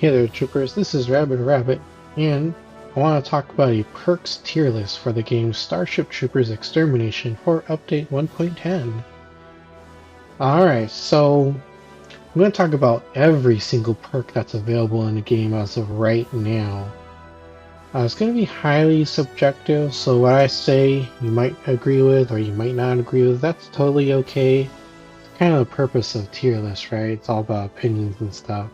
Hey there, troopers. This is Rabid, and I want to talk about a perks tier list for the game Starship Troopers Extermination for Update 1.10. Alright, so I'm going to talk about every single perk that's available in the game as of right now. It's going to be highly subjective, so what I say you might agree with or you might not agree with, that's totally okay. It's kind of the purpose of tier lists, right? It's all about opinions and stuff.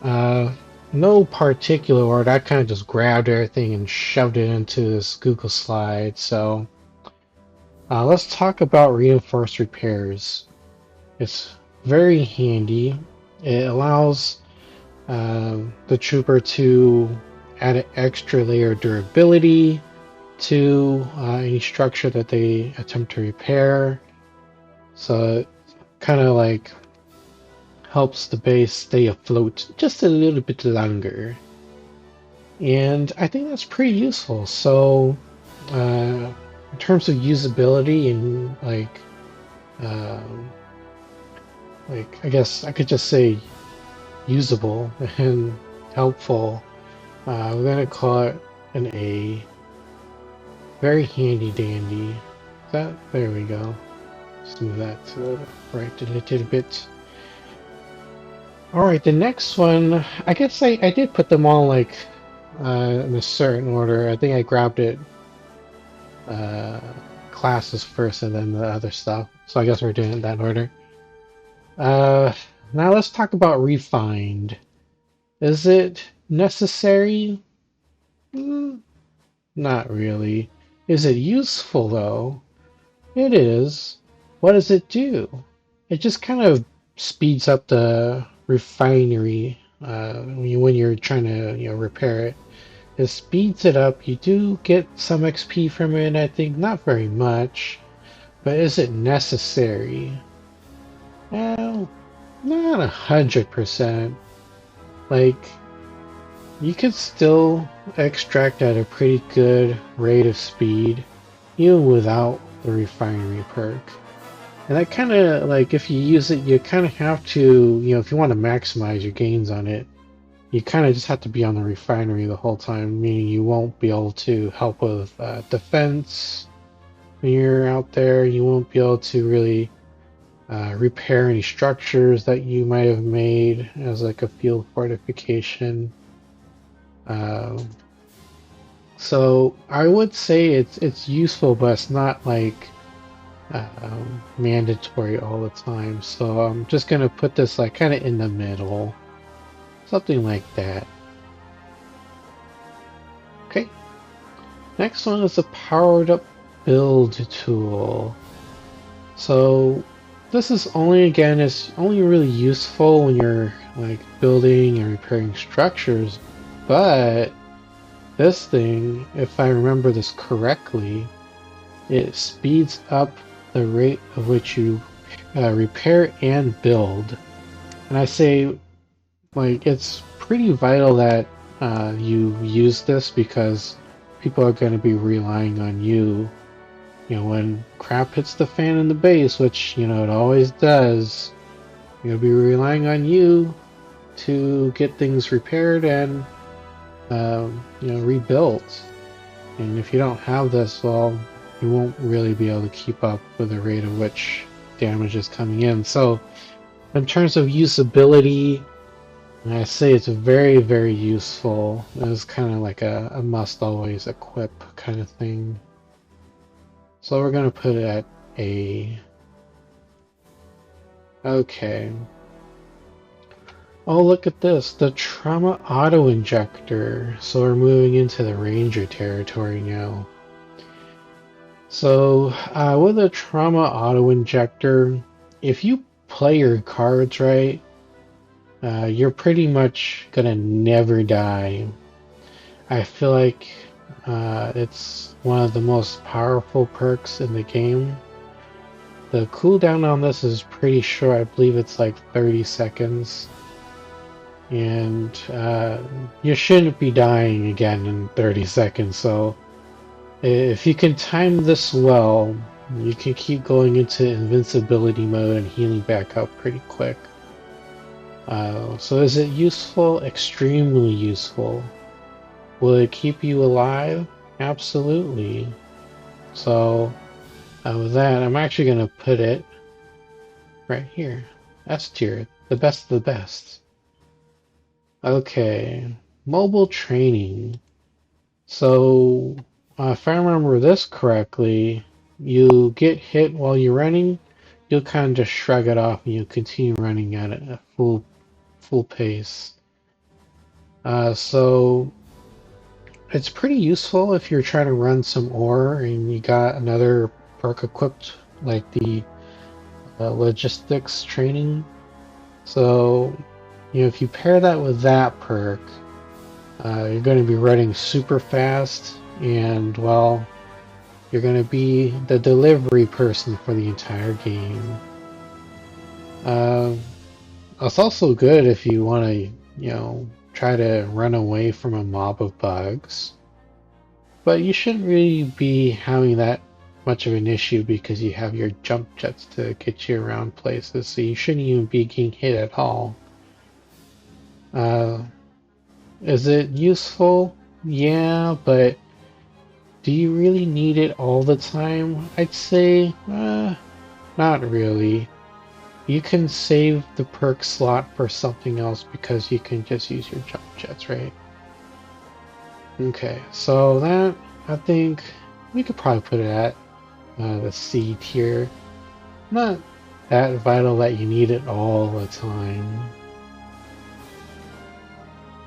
Uh, no particular order. I kind of just grabbed everything and shoved it into this Google slide. So let's talk about reinforced repairs. It's very handy. It allows the trooper to add an extra layer of durability to any structure that they attempt to repair. So it kind of like helps the base stay afloat just a little bit longer. And I think that's pretty useful. So, in terms of usability and like I guess I could just say usable and helpful. We're gonna call it an A. Very handy dandy. There we go. Just move that to the right a little bit. All right, the next one. I guess I did put them all like in a certain order. I think I grabbed it uh, classes first and then the other stuff. So I guess we're doing it in that order. Uh, Now let's talk about refined. Is it necessary? Not really. Is it useful though? It is. What does it do? It just kind of speeds up the refinery when you're trying to repair it. It speeds it up. You do get some XP from it, I think. Not very much. But is it necessary? Well, not 100%. Like, you could still extract at a pretty good rate of speed, even without the refinery perk. And that kind of, like, if you use it, you kind of have to, if you want to maximize your gains on it, you kind of just have to be on the refinery the whole time, meaning you won't be able to help with defense when you're out there. You won't be able to really repair any structures that you might have made as like a field fortification. So I would say it's useful, but it's not like mandatory all the time. So I'm just gonna put this like kind of in the middle. Something like that. Okay. Next one is a powered up build tool. So this is it's only really useful when you're like building and repairing structures, but this thing, if I remember this correctly, it speeds up the rate of which you repair and build. And I say like it's pretty vital that you use this because people are going to be relying on you. When crap hits the fan in the base, which it always does, you'll be relying on you to get things repaired and rebuilt. And if you don't have this, well, you won't really be able to keep up with the rate at which damage is coming in. So, in terms of usability, I say it's very, very useful. It's kind of like a must always equip kind of thing. So we're going to put it at A. Okay. Oh, look at this. The trauma auto injector. So we're moving into the ranger territory now. So with a trauma auto injector, if you play your cards right, you're pretty much gonna never die. I feel like it's one of the most powerful perks in the game. The cooldown on this is pretty short. I believe it's like 30 seconds. And you shouldn't be dying again in 30 seconds. So if you can time this well, you can keep going into invincibility mode and healing back up pretty quick. So is it useful? Extremely useful. Will it keep you alive? Absolutely. So with that, I'm actually going to put it right here. S tier, the best of the best. Okay, mobile training. So if I remember this correctly, you get hit while you're running, you'll kind of just shrug it off and you continue running at a full pace. So it's pretty useful if you're trying to run some ore and you got another perk equipped, like the logistics training. So, if you pair that with that perk, you're going to be running super fast, and well, you're going to be the delivery person for the entire game. Uh, it's also good if you want to, try to run away from a mob of bugs. But you shouldn't really be having that much of an issue because you have your jump jets to get you around places, so you shouldn't even be getting hit at all. Uh, is it useful? Yeah, but do you really need it all the time? I'd say, not really. You can save the perk slot for something else because you can just use your jump jets, right? Okay, so that, I think, we could probably put it at the C tier. Not that vital that you need it all the time.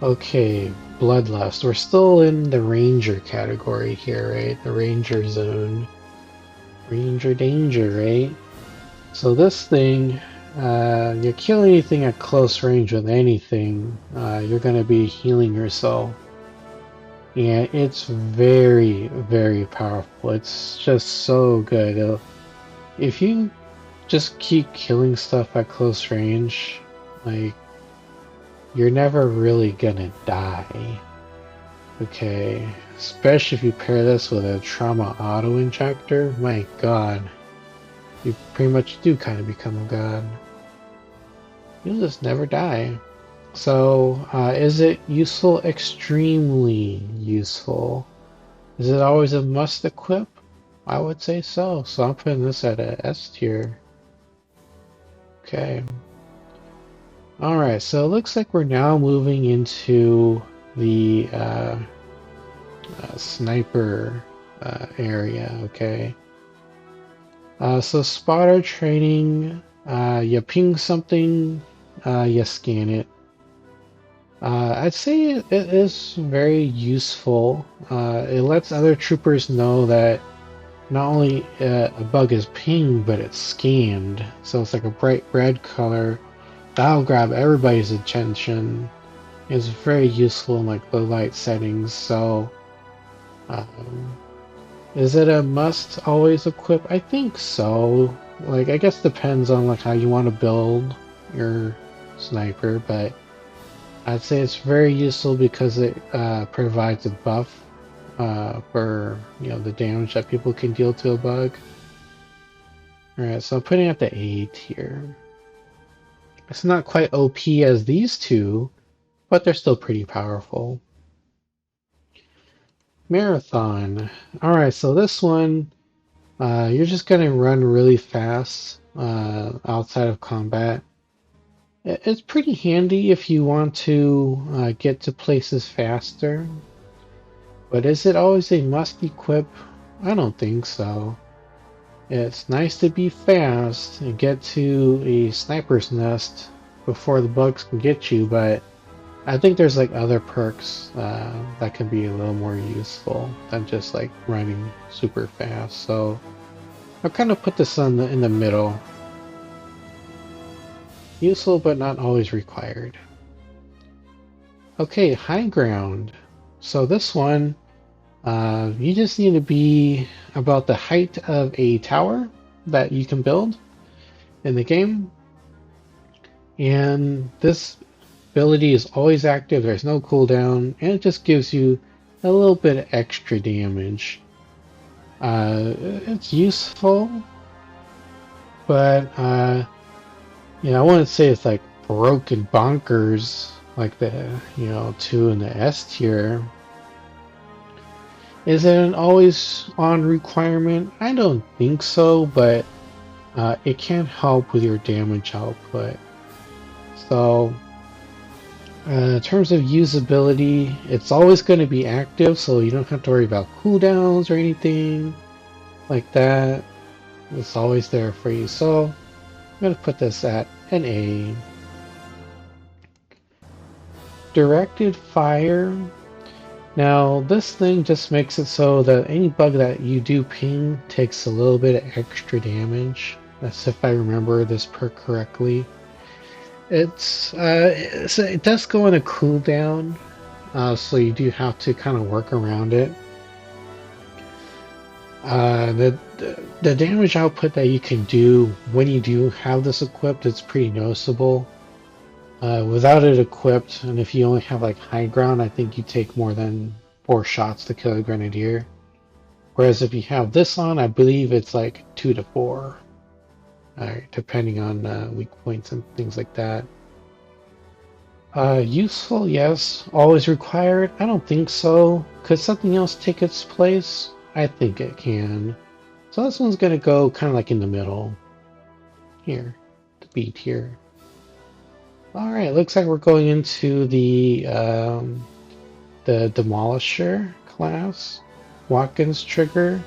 Okay, Bloodlust. We're still in the Ranger category here, right? The Ranger zone. Ranger danger, right? So this thing, you kill anything at close range with anything, you're going to be healing yourself. And it's very, very powerful. It's just so good. If you just keep killing stuff at close range, like, you're never really gonna die. Okay, especially if you pair this with a trauma auto injector, my god, you pretty much do kind of become a god. You'll just never die. So, is it useful? Extremely useful. Is it always a must equip? I would say so. So I'm putting this at a S tier. Okay. Alright, so it looks like we're now moving into the sniper area, okay? So spotter training, you ping something, you scan it. I'd say it is very useful. It lets other troopers know that not only a bug is pinged, but it's scanned. So it's like a bright red color. That'll grab everybody's attention. It's very useful in like low light settings. So, um, is it a must always equip? I think so. Like, I guess depends on like how you want to build your sniper, but I'd say it's very useful because it provides a buff for the damage that people can deal to a bug. All right, so I'm putting at the A tier. It's not quite OP as these two, but they're still pretty powerful. Marathon. Alright, so this one, you're just gonna run really fast outside of combat. It's pretty handy if you want to get to places faster, but is it always a must equip? I don't think so. It's nice to be fast and get to a sniper's nest before the bugs can get you, but I think there's like other perks that can be a little more useful than just like running super fast. So I'll kind of put this in the middle. Useful but not always required. Okay, high ground. So this one, you just need to be about the height of a tower that you can build in the game. And this ability is always active, there's no cooldown, and it just gives you a little bit of extra damage. It's useful, but I wouldn't say it's like broken bonkers like the, 2 in the S tier. Is it an always on requirement? I don't think so, but it can help with your damage output. So in terms of usability, it's always going to be active, so you don't have to worry about cooldowns or anything like that. It's always there for you. So I'm going to put this at an A. Directed fire. Now this thing just makes it so that any bug that you do ping takes a little bit of extra damage. That's if I remember this perk correctly. It does go on a cooldown, so you do have to kind of work around it. The damage output that you can do when you do have this equipped, it's pretty noticeable. Without it equipped, and if you only have like high ground, I think you take more than 4 shots to kill a grenadier. Whereas if you have this on, I believe it's like 2 to 4, depending on weak points and things like that. Useful, yes. Always required? I don't think so. Could something else take its place? I think it can. So this one's gonna go kind of like in the middle. Here. The B tier. Alright, looks like we're going into the Demolisher class. Watkins trigger.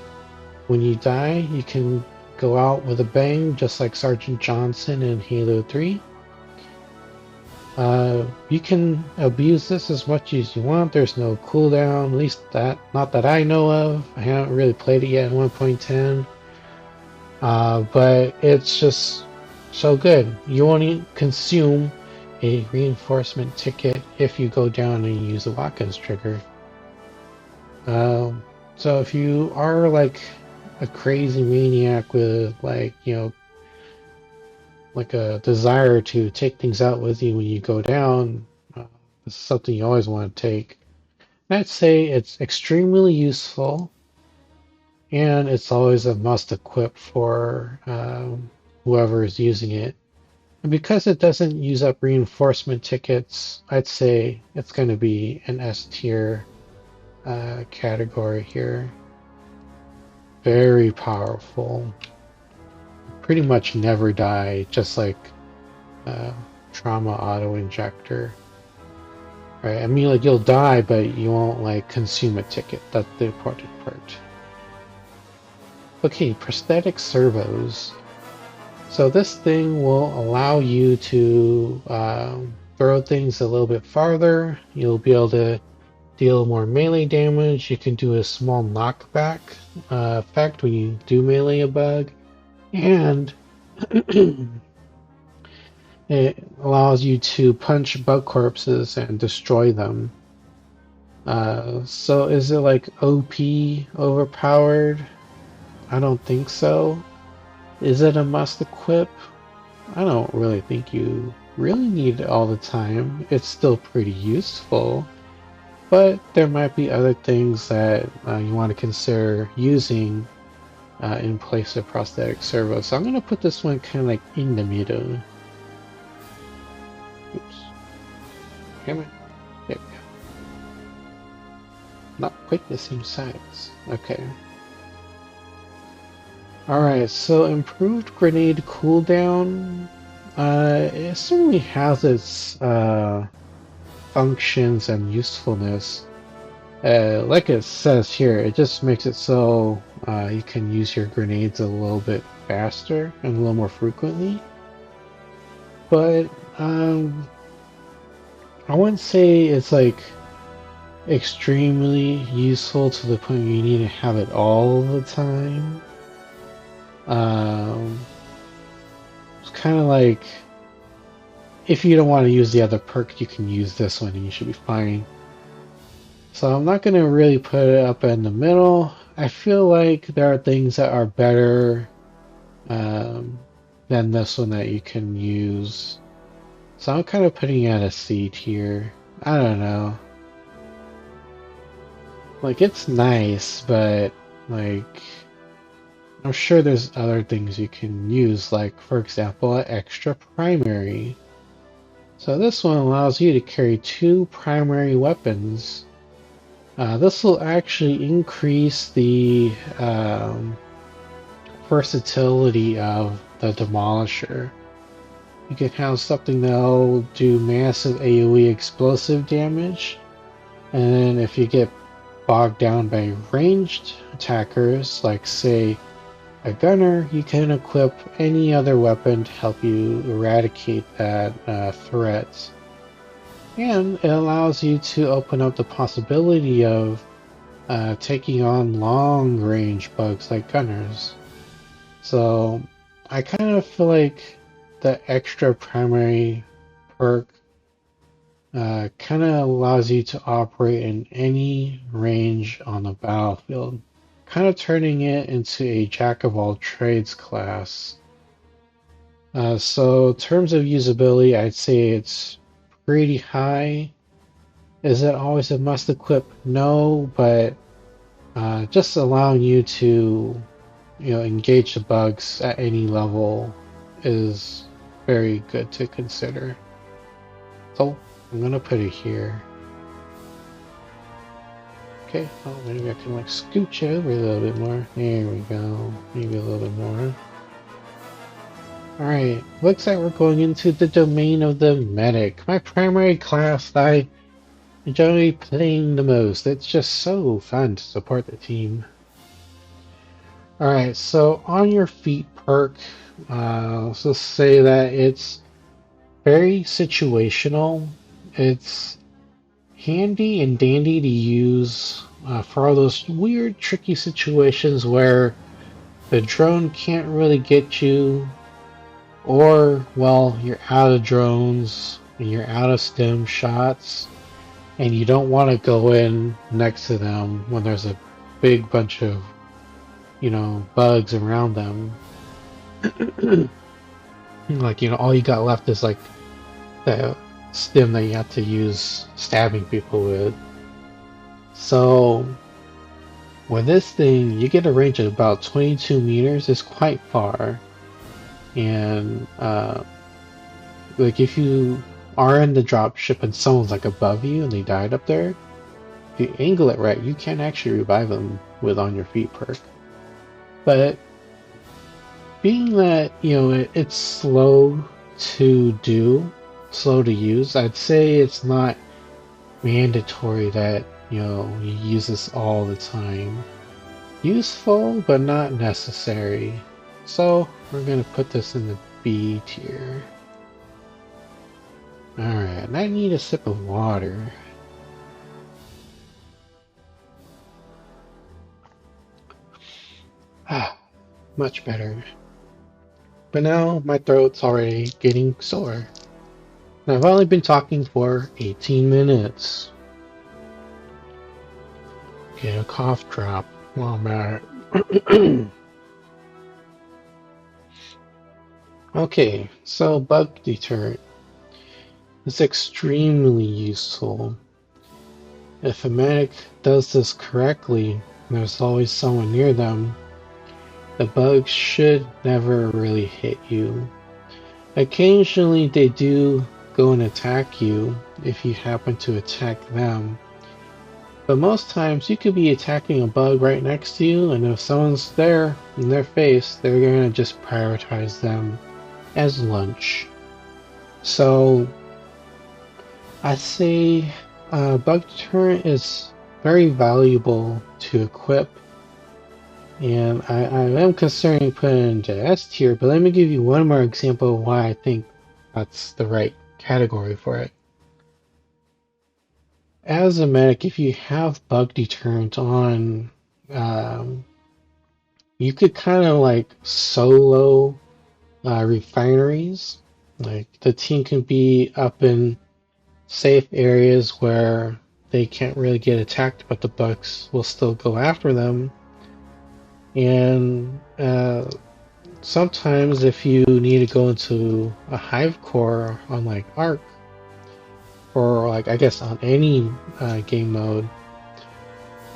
When you die, you can go out with a bang, just like Sergeant Johnson in Halo 3. You can abuse this as much as you want. There's no cooldown, at least not that I know of. I haven't really played it yet in 1.10. But it's just so good. You only consume a reinforcement ticket if you go down and use the Watkins trigger. So if you are like a crazy maniac with like a desire to take things out with you when you go down, this is something you always want to take. And I'd say it's extremely useful, and it's always a must equip for whoever is using it. And because it doesn't use up reinforcement tickets, I'd say it's going to be an S tier category here. Very powerful. Pretty much never die, just like trauma auto injector. Right? I mean, like you'll die, but you won't like consume a ticket. That's the important part. Okay, prosthetic servos. So this thing will allow you to throw things a little bit farther. You'll be able to deal more melee damage. You can do a small knockback effect when you do melee a bug. And it allows you to punch bug corpses and destroy them. So is it like OP overpowered? I don't think so. Is it a must equip? I don't really think you really need it all the time. It's still pretty useful, but there might be other things that you want to consider using in place of prosthetic servo. So I'm going to put this one kind of like in the middle. Oops. Come on. There we go. Not quite the same size. Okay. Alright, so improved grenade cooldown. It certainly has its functions and usefulness. Like it says here, it just makes it so you can use your grenades a little bit faster and a little more frequently. But I wouldn't say it's like extremely useful to the point where you need to have it all the time. It's kind of like if you don't want to use the other perk, you can use this one and you should be fine. So I'm not going to really put it up in the middle. I feel like there are things that are better than this one that you can use. So I'm kind of putting it at a C tier. I don't know. Like, it's nice, but like I'm sure there's other things you can use, like for example, an extra primary. So this one allows you to carry 2 primary weapons. This will actually increase the versatility of the Demolisher. You can have something that'll do massive AoE explosive damage, and then if you get bogged down by ranged attackers, like say a gunner, you can equip any other weapon to help you eradicate that threat. And it allows you to open up the possibility of taking on long range bugs like gunners. So I kind of feel like the extra primary perk kind of allows you to operate in any range on the battlefield, kind of turning it into a jack of all trades class. So in terms of usability, I'd say it's pretty high. Is it always a must equip? No, but just allowing you to, engage the bugs at any level is very good to consider. So I'm gonna put it here. Okay, oh, maybe I can like scooch over a little bit more. There we go. Maybe a little bit more. Alright, looks like we're going into the domain of the medic. My primary class that I enjoy playing the most. It's just so fun to support the team. Alright, so on your feet perk, let's just say that it's very situational. It's handy and dandy to use for all those weird, tricky situations where the drone can't really get you, or, well, you're out of drones and you're out of stim shots, and you don't want to go in next to them when there's a big bunch of, bugs around them. Like, all you got left is like the stim that you have to use stabbing people with. So with this thing, you get a range of about 22 meters. It's quite far. And like if you are in the drop ship and someone's like above you and they died up there, if you angle it right, you can actually revive them with on your feet perk. But being that, it's slow to do, slow to use, I'd say it's not mandatory that, you use this all the time. Useful, but not necessary. So we're going to put this in the B tier. Alright, I need a sip of water. Ah, much better. But now my throat's already getting sore. And I've only been talking for 18 minutes. Get a cough drop while I'm at it. Okay, so bug deterrent. It's extremely useful. If a medic does this correctly, and there's always someone near them, the bugs should never really hit you. Occasionally they do go and attack you if you happen to attack them. But most times you could be attacking a bug right next to you, and if someone's there in their face, they're gonna just prioritize them as lunch. So I say bug deterrent is very valuable to equip, and I am considering putting it into S tier, but let me give you one more example of why I think that's the right category for it. As a medic, if you have bug deterrent on, you could kind of like solo refineries. Like the team can be up in safe areas where they can't really get attacked, but the bugs will still go after them. And sometimes if you need to go into a hive core on like Arc, or like I guess on any game mode,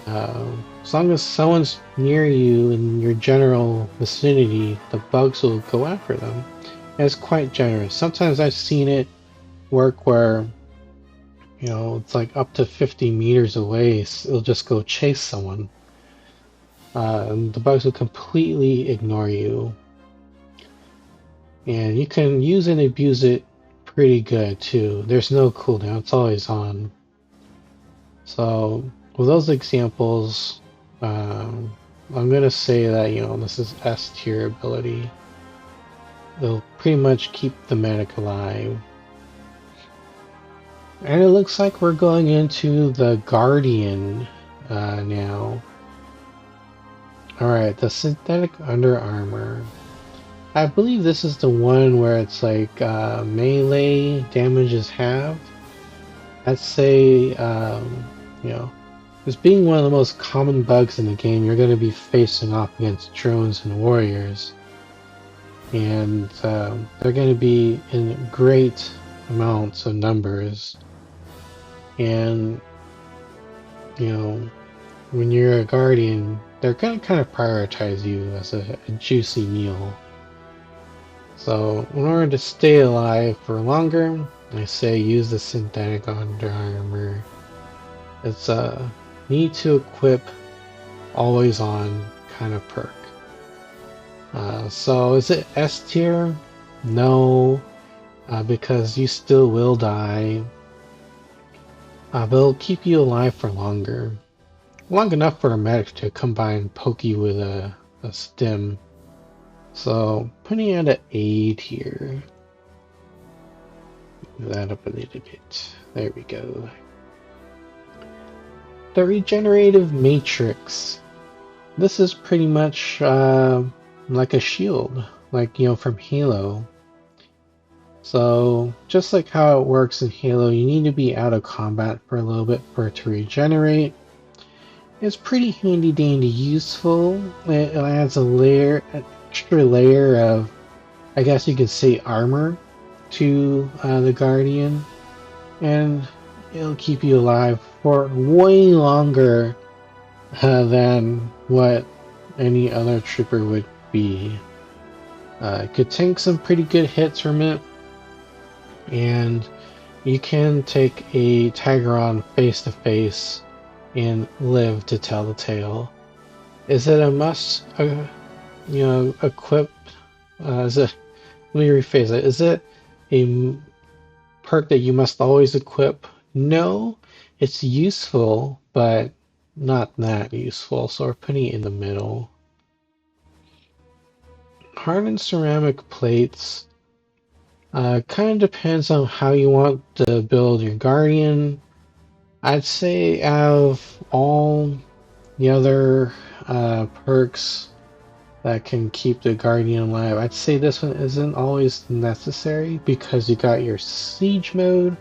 as long as someone's near you in your general vicinity, the bugs will go after them. And it's quite generous. Sometimes I've seen it work where, it's like up to 50 meters away, it'll just go chase someone. And the bugs will completely ignore you. And you can use and abuse it pretty good too. There's no cooldown, it's always on. So with those examples, I'm gonna say that, this is S tier ability. It'll pretty much keep the medic alive. And it looks like we're going into the Guardian now. Alright, the synthetic under armor. I believe this is the one where it's like melee damage is halved. I'd say, as being one of the most common bugs in the game, you're going to be facing off against drones and warriors. And they're going to be in great amounts of numbers. And, when you're a guardian, they're going to kind of prioritize you as a juicy meal. So in order to stay alive for longer, I say use the synthetic under armor. It's a need to equip, always on kind of perk. So is it S tier? No, because you still will die. But it'll keep you alive for longer. Long enough for a medic to come by and poke you with a stim. So putting it at A tier. Move that up a little bit. There we go. The regenerative matrix. This is pretty much like a shield, like from Halo. So just like how it works in Halo, you need to be out of combat for a little bit for it to regenerate. It's pretty handy dandy useful. It adds an extra layer of, I guess you could say, armor to the Guardian, and it'll keep you alive for way longer than what any other trooper would be. It could tank some pretty good hits from it, and you can take a Tiger on face to face and live to tell the tale. Is it a must, equip? Let me rephrase it. Is it a perk that you must always equip? No, it's useful, but not that useful, so we're putting it in the middle. Hardened ceramic plates kind of depends on how you want to build your Guardian. I'd say out of all the other perks that can keep the Guardian alive, I'd say this one isn't always necessary because you got your siege mode.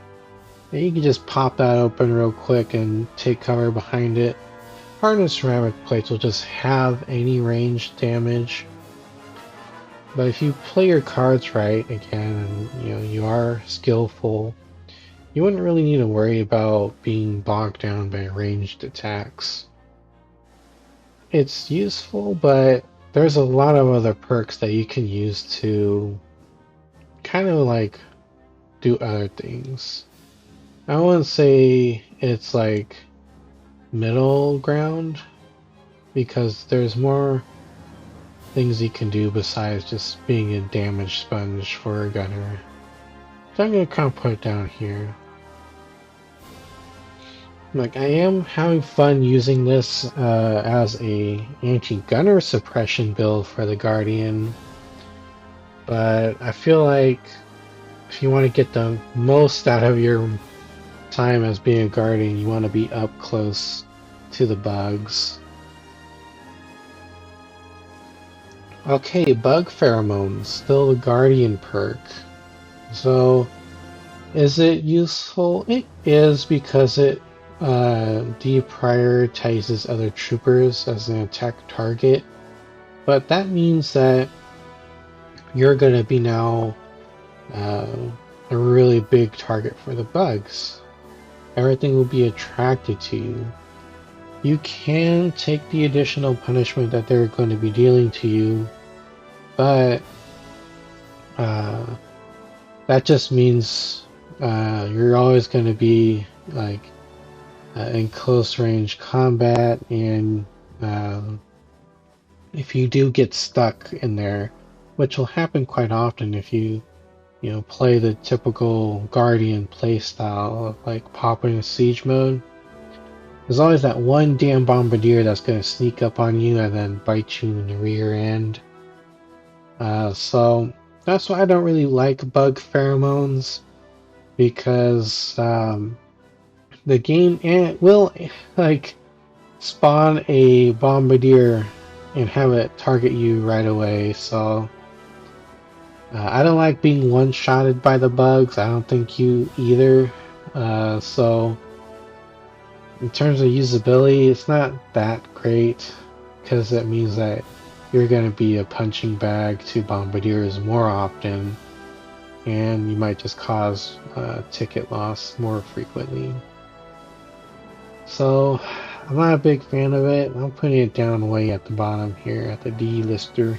And you can just pop that open real quick and take cover behind it. Hardened ceramic plates will just have any range damage. But if you play your cards right, again, and you are skillful, you wouldn't really need to worry about being bogged down by ranged attacks. It's useful, but there's a lot of other perks that you can use to kind of like do other things. I wouldn't say it's like middle ground, because there's more things you can do besides just being a damage sponge for a gunner. So I'm going to kind of put it down here. Like, I am having fun using this as a anti-gunner suppression build for the Guardian, but I feel like if you want to get the most out of your time as being a Guardian, you want to be up close to the bugs. Okay, bug pheromones, still the Guardian perk. So, is it useful? It is, because it deprioritizes other troopers as an attack target. But that means that you're going to be now a really big target for the bugs. Everything will be attracted to you. You can take the additional punishment that they're going to be dealing to you, but that just means You're always going to be like in close range combat, and um, if you do get stuck in there, which will happen quite often if you play the typical Guardian playstyle of like popping in siege mode, there's always that one damn bombardier that's going to sneak up on you and then bite you in the rear end. So that's why I don't really like bug pheromones, because the game will like spawn a bombardier and have it target you right away. So I don't like being one-shotted by the bugs. I don't think you either. So in terms of usability, it's not that great, because it means that you're going to be a punching bag to bombardiers more often, and you might just cause ticket loss more frequently. So I'm not a big fan of it. I'm putting it down way at the bottom here at the D lister.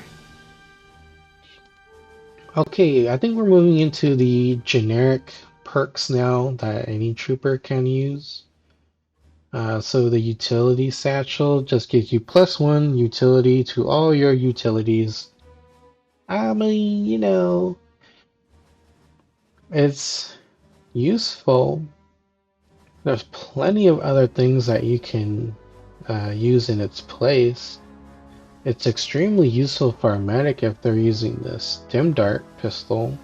Okay, I think we're moving into the generic perks now that any trooper can use. So the utility satchel just gives you +1 utility to all your utilities. I mean, it's useful. There's plenty of other things that you can use in its place. It's extremely useful for a medic if they're using the stim dart pistol.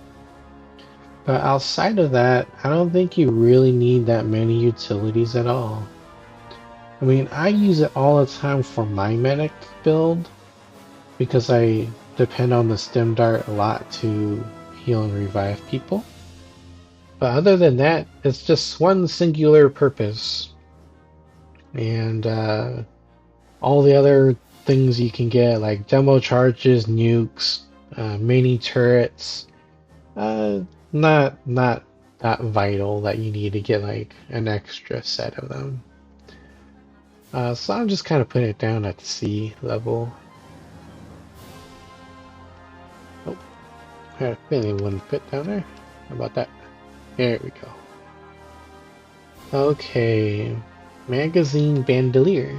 But outside of that, I don't think you really need that many utilities at all. I mean, I use it all the time for my medic build, because I depend on the stim dart a lot to heal and revive people. But other than that, it's just one singular purpose. And all the other things you can get, like demo charges, nukes, mini turrets, uh, not that vital that you need to get like an extra set of them. So I'm just kind of putting it down at C level. Oh, I had a feeling it wouldn't fit down there. How about that? There we go. Okay, magazine bandolier.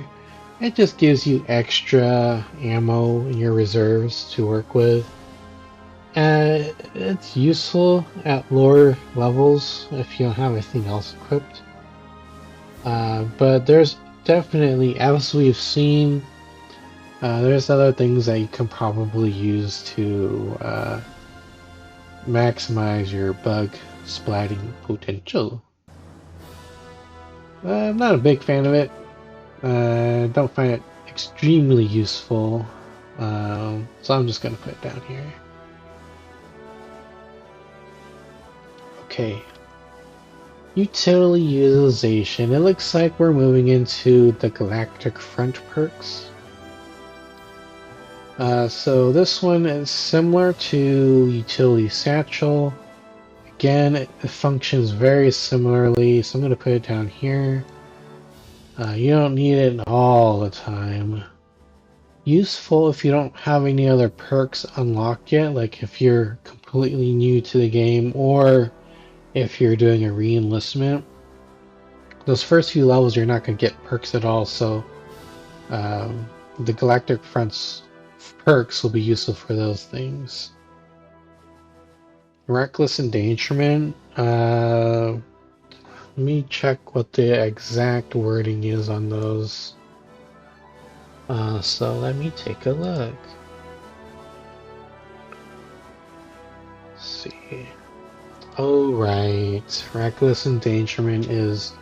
It just gives you extra ammo in your reserves to work with. It's useful at lower levels if you don't have anything else equipped. But there's definitely, as we've seen, there's other things that you can probably use to maximize your bug splatting potential. I'm not a big fan of it. Don't find it extremely useful. So I'm just gonna put it down here. Okay. Utility utilization. It looks like we're moving into the Galactic Front perks. So this one is similar to Utility Satchel. Again, it functions very similarly, so I'm going to put it down here. You don't need it all the time. Useful if you don't have any other perks unlocked yet, like if you're completely new to the game, or if you're doing a re-enlistment. Those first few levels you're not going to get perks at all, so the Galactic Front's perks will be useful for those things. Reckless endangerment. Let me check what the exact wording is on those. So let me take a look. Let's see. Oh, right. Reckless endangerment is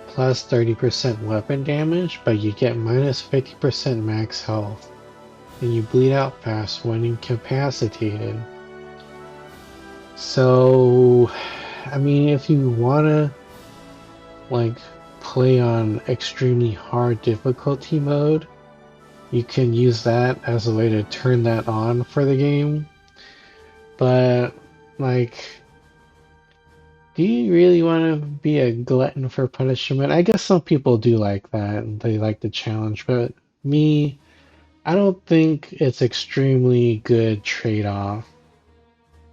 plus 30% weapon damage, but you get minus 50% max health, and you bleed out fast when incapacitated. So, I mean, if you wanna like play on extremely hard difficulty mode, you can use that as a way to turn that on for the game. But like, do you really want to be a glutton for punishment? I guess some people do like that. They like the challenge, but me, I don't think it's extremely good trade-off.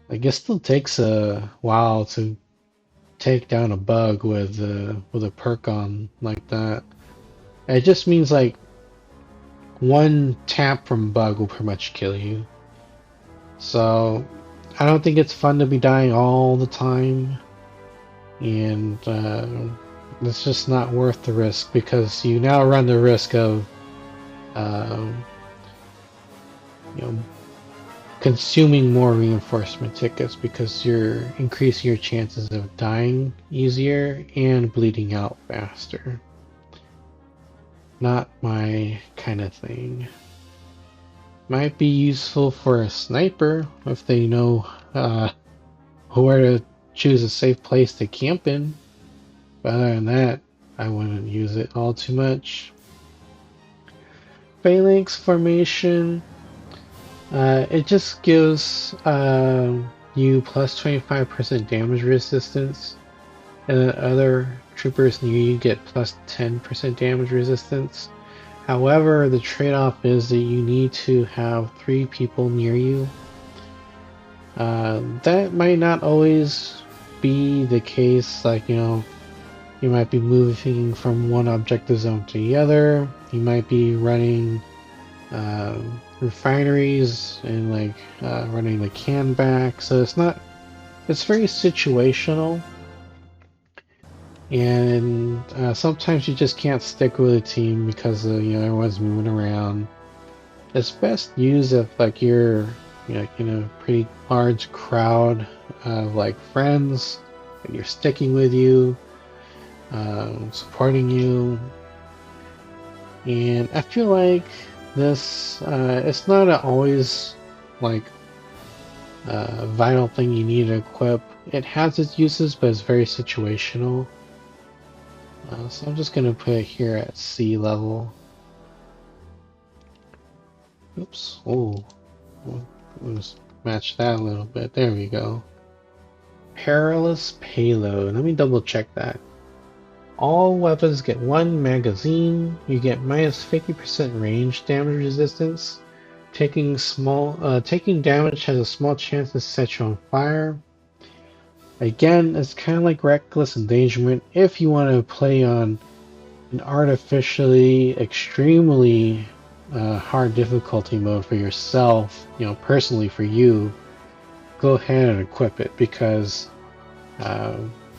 Like, it still takes a while to take down a bug with a perk on like that. It just means like one tap from bug will pretty much kill you. So I don't think it's fun to be dying all the time, and it's just not worth the risk because you now run the risk of um, you know, consuming more reinforcement tickets because you're increasing your chances of dying easier and bleeding out faster. Not my kind of thing. Might be useful for a sniper if they know where to choose a safe place to camp in. But other than that, I wouldn't use it all too much. Phalanx formation. It just gives you plus 25% damage resistance, and then other troopers near you get plus 10% damage resistance. However, the trade-off is that you need to have 3 people near you. That might not always be the case, like, you might be moving from one objective zone to the other. You might be running refineries and running the can back. So it's very situational. And sometimes you just can't stick with a team because everyone's moving around. It's best used if you're in a pretty large crowd of friends and you're sticking with you, supporting you. And I feel like this it's not always a vital thing you need to equip. It has its uses, but it's very situational. So I'm just gonna put it here at sea level. Oops. Oh, let's match that a little bit. There we go. Perilous payload. Let me double check that. All weapons get 1 magazine. You get minus 50% range damage resistance. Taking damage has a small chance to set you on fire. Again, it's kind of like reckless endangerment if you want to play on an artificially extremely hard difficulty mode for yourself, personally for you. Go ahead and equip it because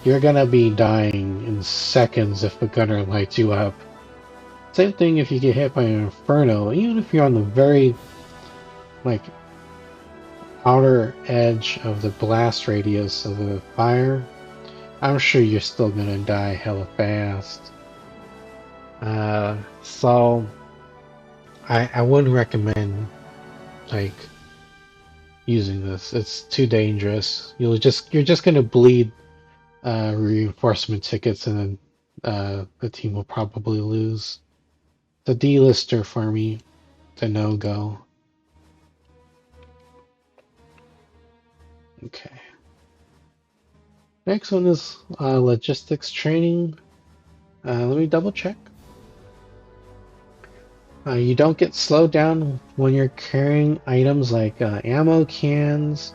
you're gonna be dying in seconds if a gunner lights you up. Same thing if you get hit by an inferno, even if you're on the very outer edge of the blast radius of the fire, I'm sure you're still gonna die hella fast. So I wouldn't recommend using this. It's too dangerous. You're just gonna bleed reinforcement tickets, and then the team will probably lose. The D-lister for me, the no-go. Okay. Next one is logistics training. Let me double check. You don't get slowed down when you're carrying items like ammo cans,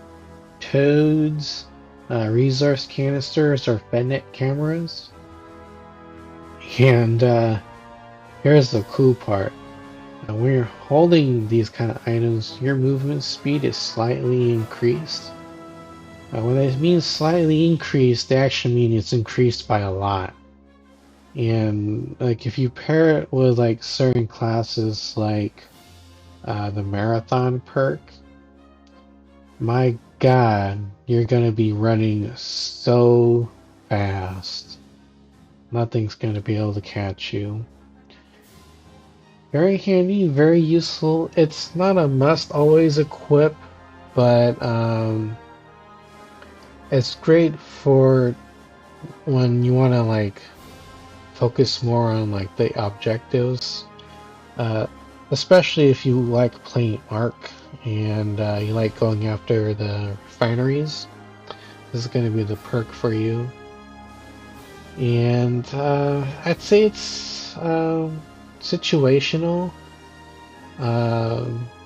toads, resource canisters, or FedNet cameras. And here's the cool part. When you're holding these kind of items, your movement speed is slightly increased. When it means slightly increased, they actually mean it's increased by a lot. And if you pair it with certain classes like the marathon perk, my god, you're gonna be running so fast. Nothing's gonna be able to catch you. Very handy, very useful. It's not a must always equip, but it's great for when you want to focus more on the objectives, especially if you like playing Ark and you like going after the refineries. This is going to be the perk for you. And I'd say it's situational,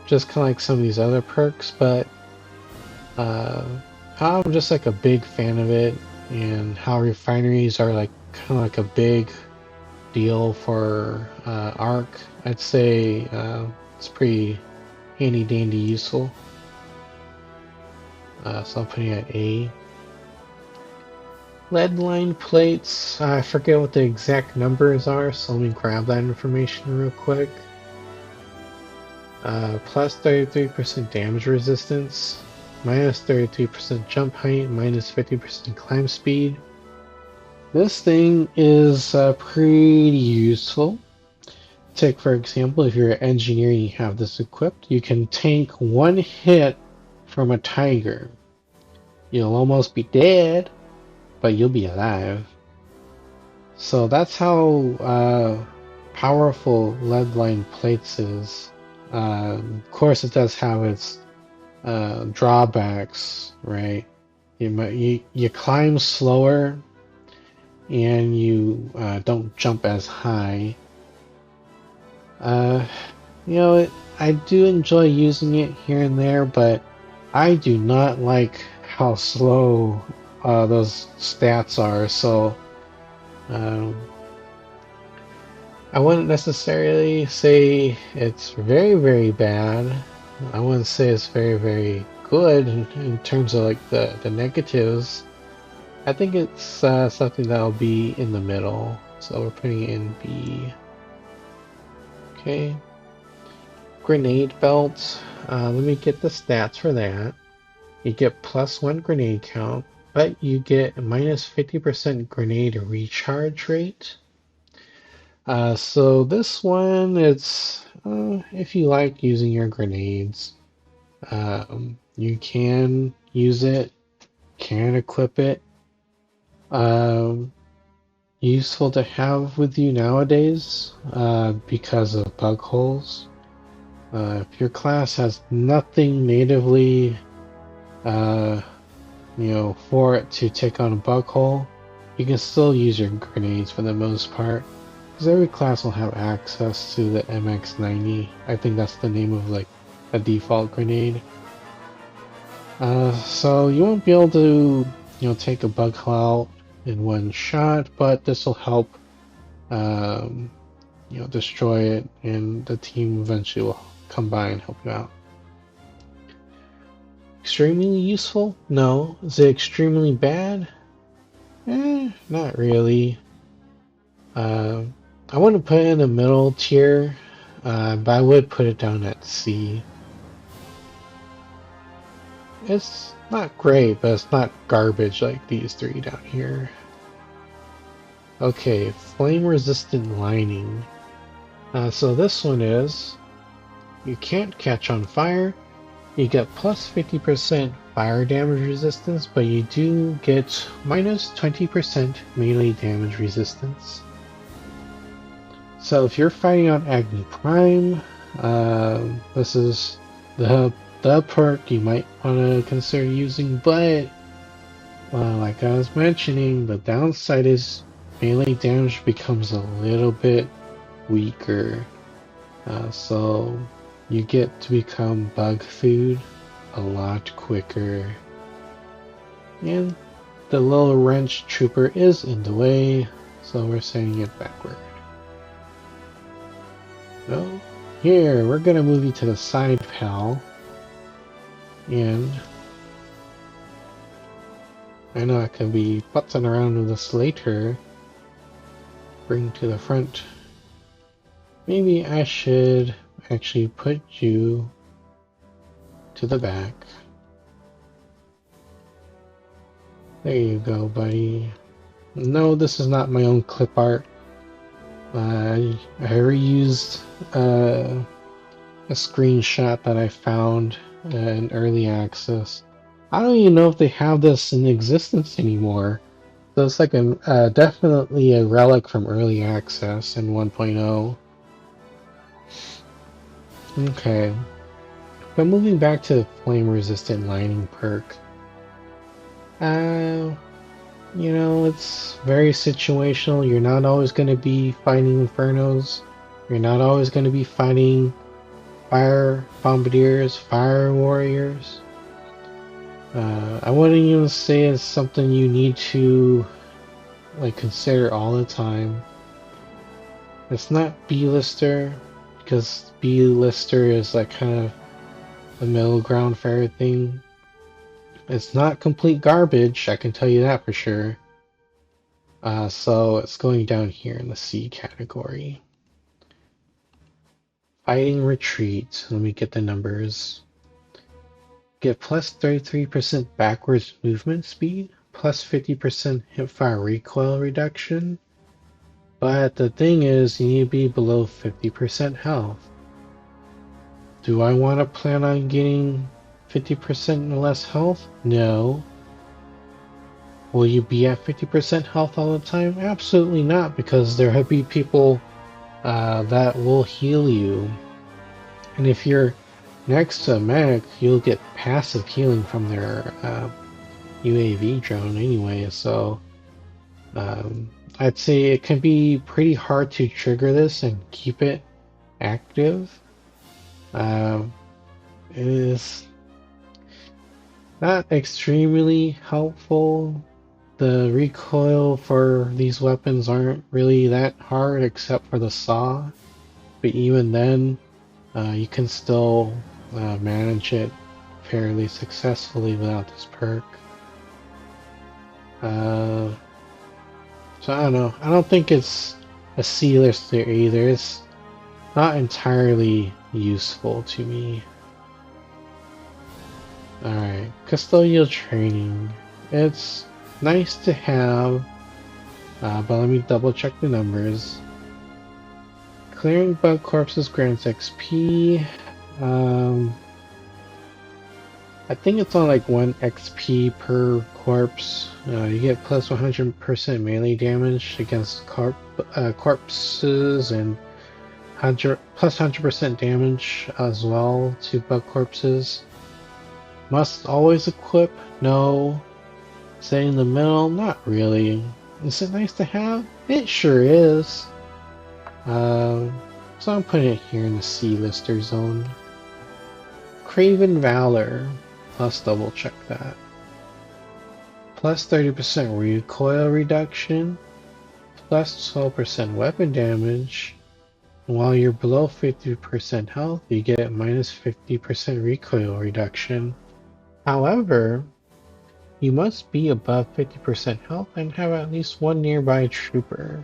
just kind of like some of these other perks, but I'm just a big fan of it. and how refineries are like kind of like a big deal for Arc. I'd say it's pretty handy dandy useful. So I'm putting it at A. Lead line plates, I forget what the exact numbers are, so let me grab that information real quick. Plus 33% damage resistance, minus 33% jump height, minus 50% climb speed. This thing is pretty useful. Take, for example, if you're an engineer and you have this equipped, you can tank one hit from a tiger. You'll almost be dead, but you'll be alive. So that's how powerful leadline plates is. Of course, it does have its drawbacks, right? You climb slower, and you don't jump as high. Uh, I do enjoy using it here and there, but I do not like how slow those stats are. So. Um, I wouldn't necessarily say it's very, very bad. I wouldn't say it's very, very good in terms of like the negatives. I think it's something that'll be in the middle. So we're putting it in B. Okay. Grenade belt. Let me get the stats for that. You get +1 grenade count, but you get minus 50% grenade recharge rate. So this one, it's if you like using your grenades, you can use it, can equip it. Useful to have with you nowadays because of bug holes. If your class has nothing natively, for it to take on a bug hole, you can still use your grenades for the most part. Because every class will have access to the MX90. I think that's the name of like a default grenade. So you won't be able to, take a bug cloud in one shot, but this will help, destroy it, and the team eventually will come by and help you out. Extremely useful? No. Is it extremely bad? Not really. I wouldn't put it in the middle tier, but I would put it down at C. It's not great, but it's not garbage like these three down here. Okay, flame-resistant lining. So this one is, you can't catch on fire. You get plus 50% fire damage resistance, but you do get minus 20% melee damage resistance. So if you're fighting on Agni Prime, this is the perk you might want to consider using, but like I was mentioning, the downside is melee damage becomes a little bit weaker. So you get to become bug food a lot quicker. And the little wrench trooper is in the way, so we're sending it backward. Well, here, we're gonna move you to the side, pal. And I know I can be putzing around with this later. Bring to the front. Maybe I should actually put you to the back. There you go, buddy. No, this is not my own clip art. I reused a screenshot that I found in early access. I don't even know if they have this in existence anymore. So it's like definitely a relic from early access in 1.0. Okay. But moving back to the flame resistant lining perk. It's very situational. You're not always going to be fighting infernos. You're not always going to be fighting fire bombardiers, fire warriors. I wouldn't even say it's something you need to like consider all the time. It's not B-lister, because B-lister is like kind of the middle ground for everything. It's not complete garbage, I can tell you that for sure. So it's going down here in the C category. Fighting retreat. Let me get the numbers. Get plus 33% backwards movement speed, plus 50% hipfire recoil reduction. But the thing is, you need to be below 50% health. Do I want to plan on getting 50% less health? No. Will you be at 50% health all the time? Absolutely not, because there have been people that will heal you. And if you're next to a medic, you'll get passive healing from their UAV drone anyway, so I'd say it can be pretty hard to trigger this and keep it active. It is not extremely helpful. The recoil for these weapons aren't really that hard except for the saw, but even then, you can still manage it fairly successfully without this perk. So I don't know. I don't think it's a C-lister either. It's not entirely useful to me. Alright, custodial training. It's nice to have, but let me double check the numbers. Clearing bug corpses grants XP. I think it's on like 1 XP per corpse. You get plus 100% melee damage against corpses and plus 100% damage as well to bug corpses. Must always equip? No. Stay in the middle? Not really. Is it nice to have? It sure is. So I'm putting it here in the C-lister zone. Craven Valor. Let's double check that. Plus 30% recoil reduction. Plus 12% weapon damage. While you're below 50% health, you get minus 50% recoil reduction. However, you must be above 50% health and have at least one nearby trooper.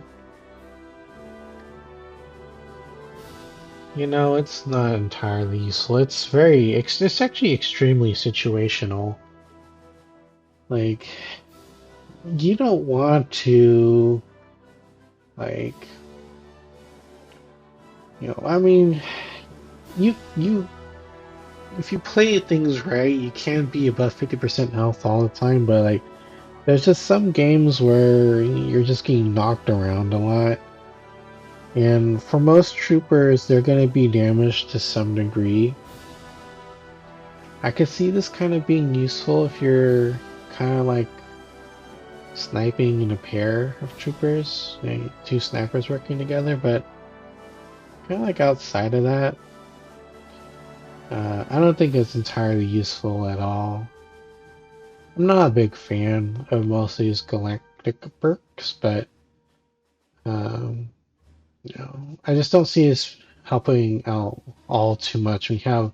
You know, it's not entirely useful. It's actually extremely situational. Like, you don't want to, like, I mean, you if you play things right, you can be above 50% health all the time, but like, there's just some games where you're just getting knocked around a lot. And for most troopers, they're going to be damaged to some degree. I could see this kind of being useful if you're kind of like sniping in a pair of troopers, like 2 snipers working together, but kind of like outside of that, I don't think it's entirely useful at all. I'm not a big fan of most of these galactic perks, but um, I just don't see this helping out all too much. We have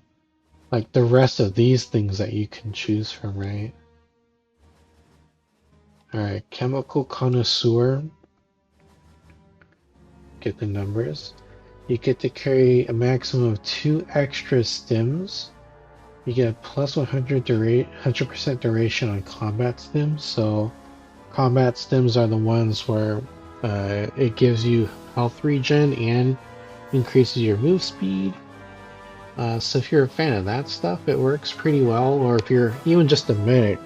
like the rest of these things that you can choose from, right? Alright, chemical connoisseur. Get the numbers. You get to carry a maximum of 2 extra stims. You get plus 100% duration on combat stims. So combat stims are the ones where it gives you health regen and increases your move speed. So if you're a fan of that stuff, it works pretty well. Or if you're even just a medic,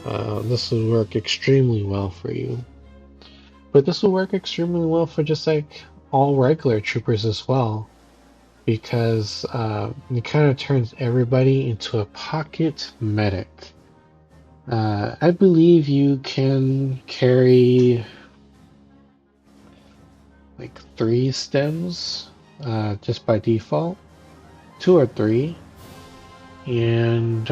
this will work extremely well for you. But this will work extremely well for just like all regular troopers as well, because it kind of turns everybody into a pocket medic. I believe you can carry like 3 stems just by default, 2 or 3, and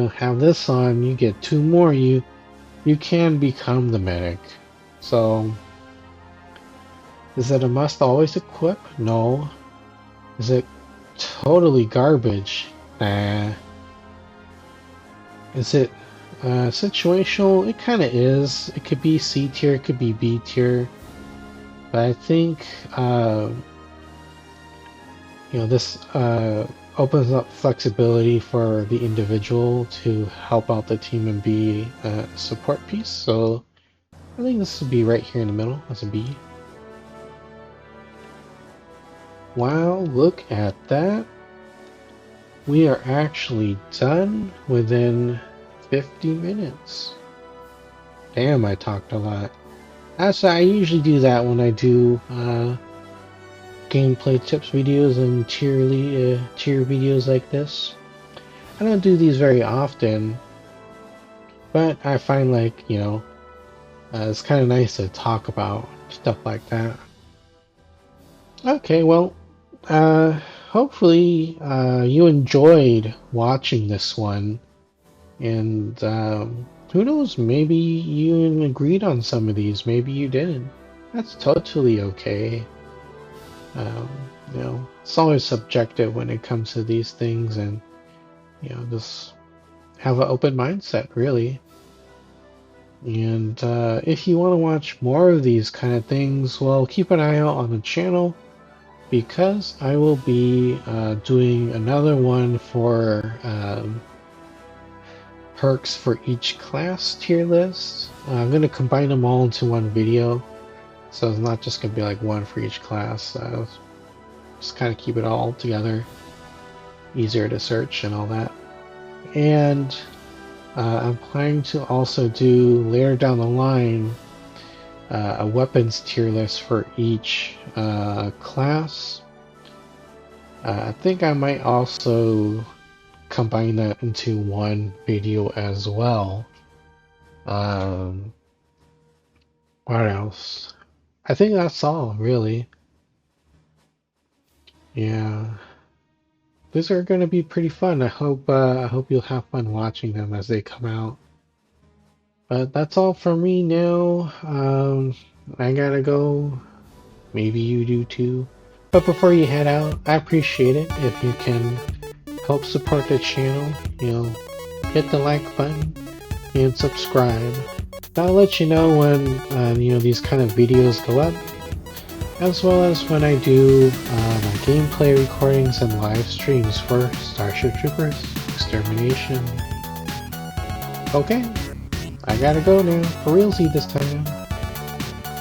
have this on, you get 2 more. You can become the medic. So, is it a must always equip? No. Is it totally garbage? Nah. Is it situational? It kind of is. It could be C tier, it could be B tier. But I think, this opens up flexibility for the individual to help out the team and be a support piece. So I think this would be right here in the middle as a B. Wow, look at that. We are actually done within 50 minutes. Damn, I talked a lot. I usually do that when I do gameplay tips videos and tier videos like this. I don't do these very often, but I find like, it's kind of nice to talk about stuff like that. Okay, well, hopefully you enjoyed watching this one, and who knows, maybe you agreed on some of these, maybe you didn't. That's totally okay. It's always subjective when it comes to these things, and just have an open mindset, really. And if you want to watch more of these kind of things, well, keep an eye out on the channel, because I will be doing another one for perks for each class tier list. I'm going to combine them all into one video, so it's not just going to be like one for each class. Just kind of keep it all together, easier to search and all that. And I'm planning to also do later down the line a weapons tier list for each class. I think I might also combine that into one video as well. What else? I think that's all, really. Yeah, these are going to be pretty fun. I hope you'll have fun watching them as they come out. But that's all for me now. I gotta go. Maybe you do too. But before you head out, I appreciate it if you can help support the channel. Hit the like button and subscribe. That'll let you know when these kind of videos go up, as well as when I do my gameplay recordings and live streams for Starship Troopers Extermination. Okay, I gotta go now, for realsy this time.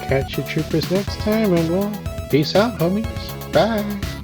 Catch your troopers next time, and well, peace out, homies. Bye.